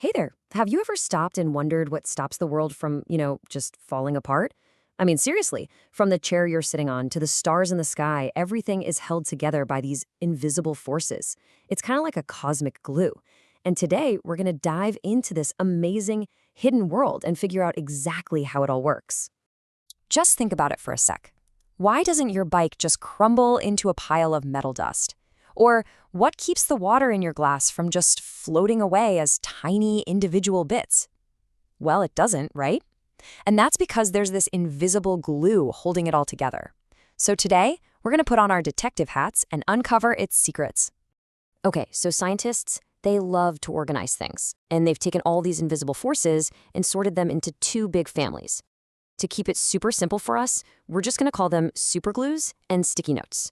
Hey there. Have you ever stopped and wondered what stops the world from, just falling apart? I mean, seriously, from the chair you're sitting on to the stars in the sky, everything is held together by these invisible forces. It's kind of like a cosmic glue. And today, we're going to dive into this amazing hidden world and figure out exactly how it all works. Just think about it for a sec. Why doesn't your bike just crumble into a pile of metal dust? Or what keeps the water in your glass from just floating away as tiny individual bits? Well, it doesn't, right? And that's because there's this invisible glue holding it all together. So today, we're going to put on our detective hats and uncover its secrets. Okay, so scientists, they love to organize things, and they've taken all these invisible forces and sorted them into two big families. To keep it super simple for us, we're just going to call them superglues and sticky notes.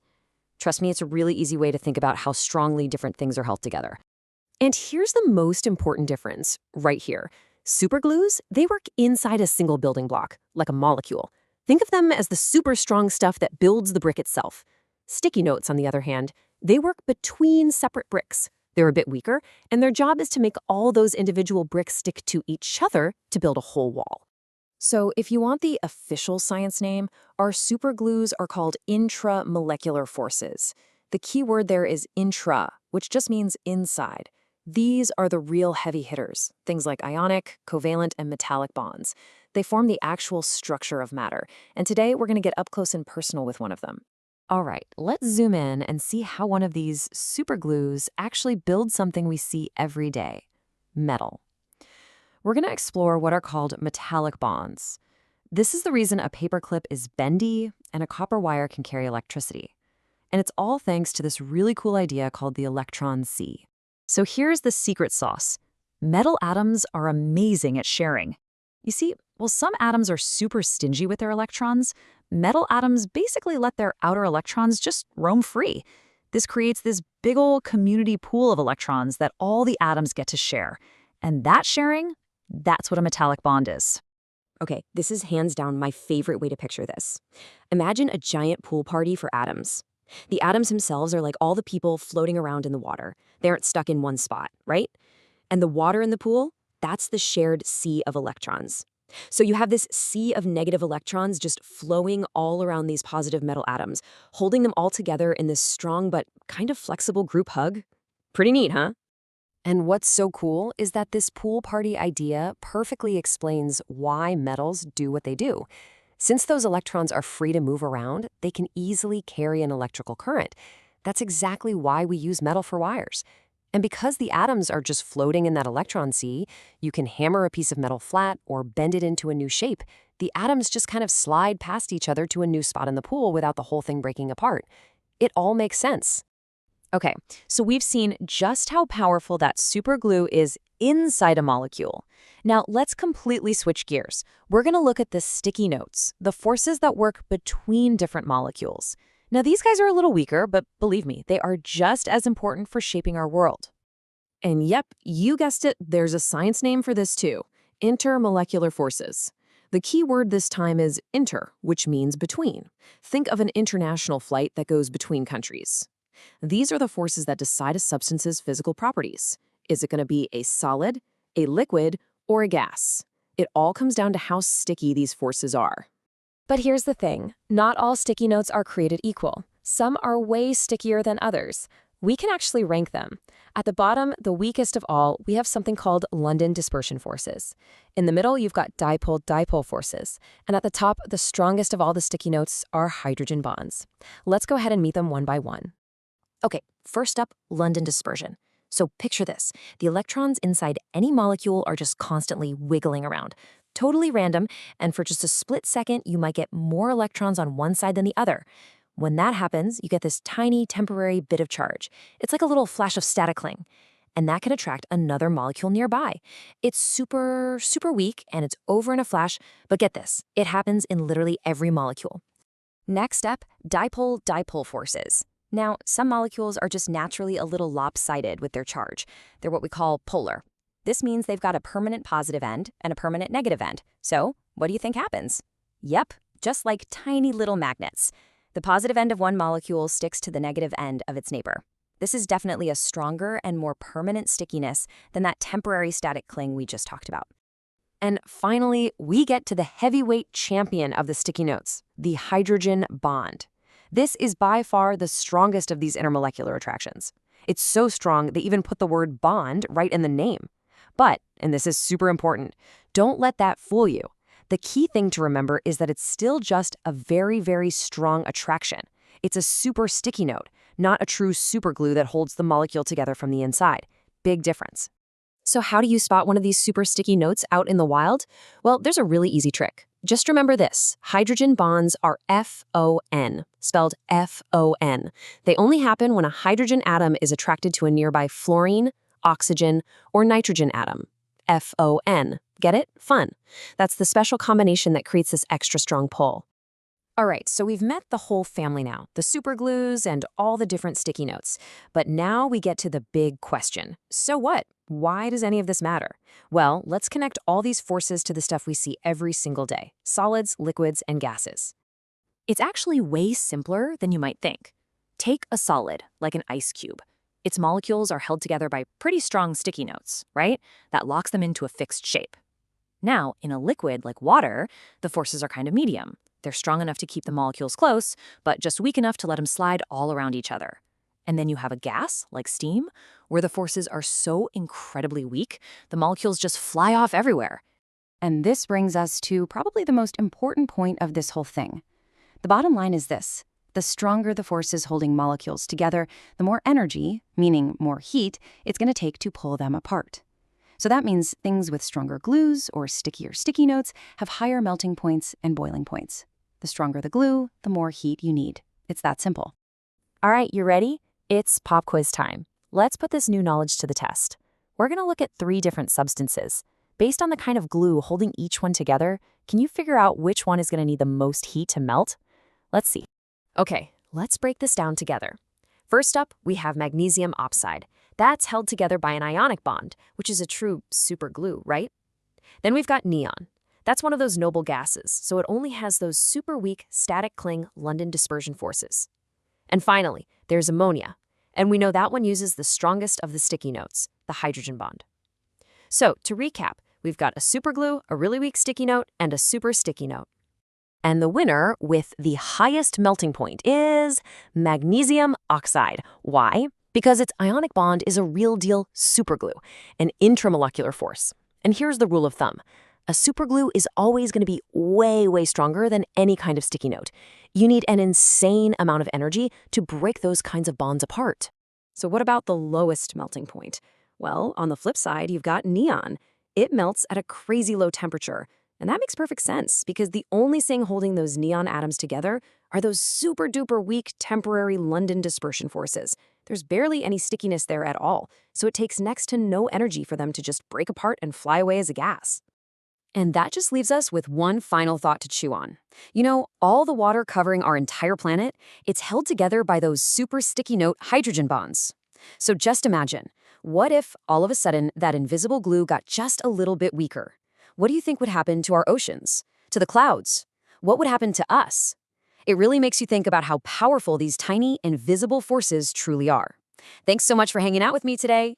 Trust me, it's a really easy way to think about how strongly different things are held together. And here's the most important difference, right here. Superglues, they work inside a single building block, like a molecule. Think of them as the super strong stuff that builds the brick itself. Sticky notes, on the other hand, they work between separate bricks. They're a bit weaker, and their job is to make all those individual bricks stick to each other to build a whole wall. So if you want the official science name, our superglues are called intramolecular forces. The key word there is intra, which just means inside. These are the real heavy hitters, things like ionic, covalent, and metallic bonds. They form the actual structure of matter, and today we're going to get up close and personal with one of them. All right, let's zoom in and see how one of these superglues actually builds something we see every day: metal. We're going to explore what are called metallic bonds. This is the reason a paperclip is bendy and a copper wire can carry electricity. And it's all thanks to this really cool idea called the electron sea. So here's the secret sauce. Metal atoms are amazing at sharing. You see, while some atoms are super stingy with their electrons, metal atoms basically let their outer electrons just roam free. This creates this big ol' community pool of electrons that all the atoms get to share. And that sharing, that's what a metallic bond is. Okay, this is hands down my favorite way to picture this. Imagine a giant pool party for atoms. The atoms themselves are like all the people floating around in the water. They aren't stuck in one spot, right? And the water in the pool, that's the shared sea of electrons. So you have this sea of negative electrons just flowing all around these positive metal atoms, holding them all together in this strong but kind of flexible group hug. Pretty neat, huh? And what's so cool is that this pool party idea perfectly explains why metals do what they do. Since those electrons are free to move around, they can easily carry an electrical current. That's exactly why we use metal for wires. And because the atoms are just floating in that electron sea, you can hammer a piece of metal flat or bend it into a new shape. The atoms just kind of slide past each other to a new spot in the pool without the whole thing breaking apart. It all makes sense. Okay, so we've seen just how powerful that superglue is inside a molecule. Now let's completely switch gears. We're going to look at the sticky notes, the forces that work between different molecules. Now these guys are a little weaker, but believe me, they are just as important for shaping our world. And yep, you guessed it, there's a science name for this too: intermolecular forces. The key word this time is inter, which means between. Think of an international flight that goes between countries. These are the forces that decide a substance's physical properties. Is it going to be a solid, a liquid, or a gas? It all comes down to how sticky these forces are. But here's the thing. Not all sticky notes are created equal. Some are way stickier than others. We can actually rank them. At the bottom, the weakest of all, we have something called London dispersion forces. In the middle, you've got dipole-dipole forces. And at the top, the strongest of all the sticky notes are hydrogen bonds. Let's go ahead and meet them one by one. Okay, first up, London dispersion. So picture this. The electrons inside any molecule are just constantly wiggling around. Totally random, and for just a split second, you might get more electrons on one side than the other. When that happens, you get this tiny temporary bit of charge. It's like a little flash of static cling, and that can attract another molecule nearby. It's super, super weak, and it's over in a flash, but get this, it happens in literally every molecule. Next up, dipole-dipole forces. Now, some molecules are just naturally a little lopsided with their charge. They're what we call polar. This means they've got a permanent positive end and a permanent negative end. So, what do you think happens? Yep, just like tiny little magnets. The positive end of one molecule sticks to the negative end of its neighbor. This is definitely a stronger and more permanent stickiness than that temporary static cling we just talked about. And finally, we get to the heavyweight champion of the sticky notes, the hydrogen bond. This is by far the strongest of these intermolecular attractions. It's so strong they even put the word bond right in the name. But, and this is super important, don't let that fool you. The key thing to remember is that it's still just a very, very strong attraction. It's a super sticky note, not a true superglue that holds the molecule together from the inside. Big difference. So how do you spot one of these super sticky notes out in the wild? Well, there's a really easy trick. Just remember this. Hydrogen bonds are FON, spelled FON. They only happen when a hydrogen atom is attracted to a nearby fluorine, oxygen, or nitrogen atom. FON. Get it? Fun. That's the special combination that creates this extra strong pull. All right, so we've met the whole family now, the superglues and all the different sticky notes. But now we get to the big question. So what? Why does any of this matter? Well, let's connect all these forces to the stuff we see every single day: solids, liquids, and gases. It's actually way simpler than you might think. Take a solid, like an ice cube. Its molecules are held together by pretty strong sticky notes, right? That locks them into a fixed shape. Now, in a liquid like water, the forces are kind of medium. They're strong enough to keep the molecules close, but just weak enough to let them slide all around each other. And then you have a gas, like steam, where the forces are so incredibly weak, the molecules just fly off everywhere. And this brings us to probably the most important point of this whole thing. The bottom line is this: the stronger the forces holding molecules together, the more energy, meaning more heat, it's going to take to pull them apart. So that means things with stronger glues or stickier sticky notes have higher melting points and boiling points. The stronger the glue, the more heat you need. It's that simple. All right, you ready? It's pop quiz time. Let's put this new knowledge to the test. We're going to look at 3 different substances. Based on the kind of glue holding each one together, can you figure out which one is going to need the most heat to melt? Let's see. Okay, let's break this down together. First up, we have magnesium oxide. That's held together by an ionic bond, which is a true super glue, right? Then we've got neon. That's one of those noble gases, so it only has those super weak static cling London dispersion forces. And finally, there's ammonia. And we know that one uses the strongest of the sticky notes, the hydrogen bond. So, to recap, we've got a superglue, a really weak sticky note, and a super sticky note. And the winner with the highest melting point is magnesium oxide. Why? Because its ionic bond is a real deal superglue, an intramolecular force. And here's the rule of thumb. A superglue is always going to be way, way stronger than any kind of sticky note. You need an insane amount of energy to break those kinds of bonds apart. So what about the lowest melting point? Well, on the flip side, you've got neon. It melts at a crazy low temperature. And that makes perfect sense because the only thing holding those neon atoms together are those super duper weak temporary London dispersion forces. There's barely any stickiness there at all, so it takes next to no energy for them to just break apart and fly away as a gas. And that just leaves us with one final thought to chew on. You know, all the water covering our entire planet, it's held together by those super sticky note hydrogen bonds. So just imagine, what if all of a sudden that invisible glue got just a little bit weaker? What do you think would happen to our oceans? To the clouds? What would happen to us? It really makes you think about how powerful these tiny, invisible forces truly are. Thanks so much for hanging out with me today.